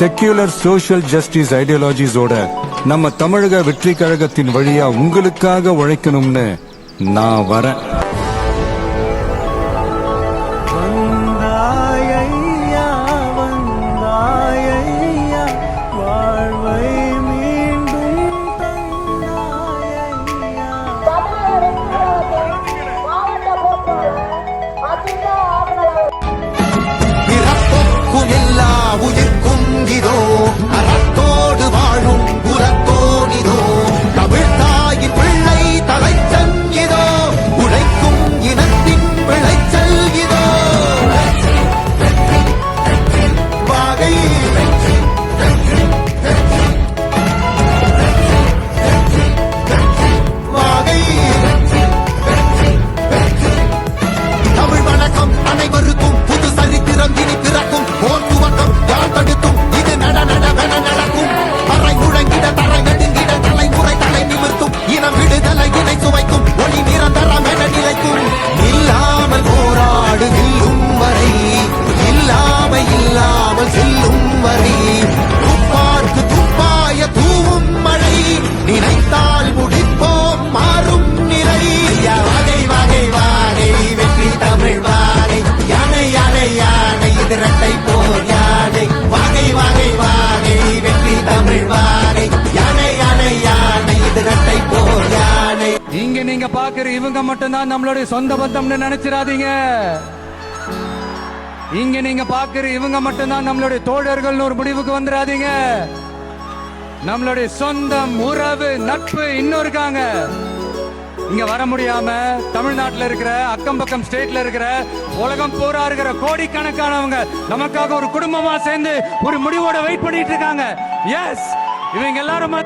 Secular social justice ஐடியாலஜிஸோட நம்ம தமிழக வெற்றி கழகத்தின் வழியா உங்களுக்காக உழைக்கணும்னு நான் வரேன். இங்க நீங்க பாக்குற இவங்க மட்டும்தான் நம்மளுடைய சொந்த பந்தம்னு நினைச்சிடாதீங்க. இங்க நீங்க பாக்குற இவங்க மட்டும்தான் நம்மளுடைய தோழர்கள் ஒரு முடிவுக்கு வந்துடாதீங்க. நம்மளுடைய சொந்தம், உறவு, நட்பு இன்னும் இருக்காங்க. இங்க வர முடியாம தமிழ்நாட்டில் இருக்கிற அக்கம் பக்கம் ஸ்டேட்ல இருக்கிற உலகம் பூரா இருக்கிற கோடிக்கணக்கானவங்க நமக்காக ஒரு குடும்பமா சேர்ந்து ஒரு முடிவோட வெயிட் பண்ணிட்டு இருக்காங்க. எஸ், இவங்க எல்லாரும்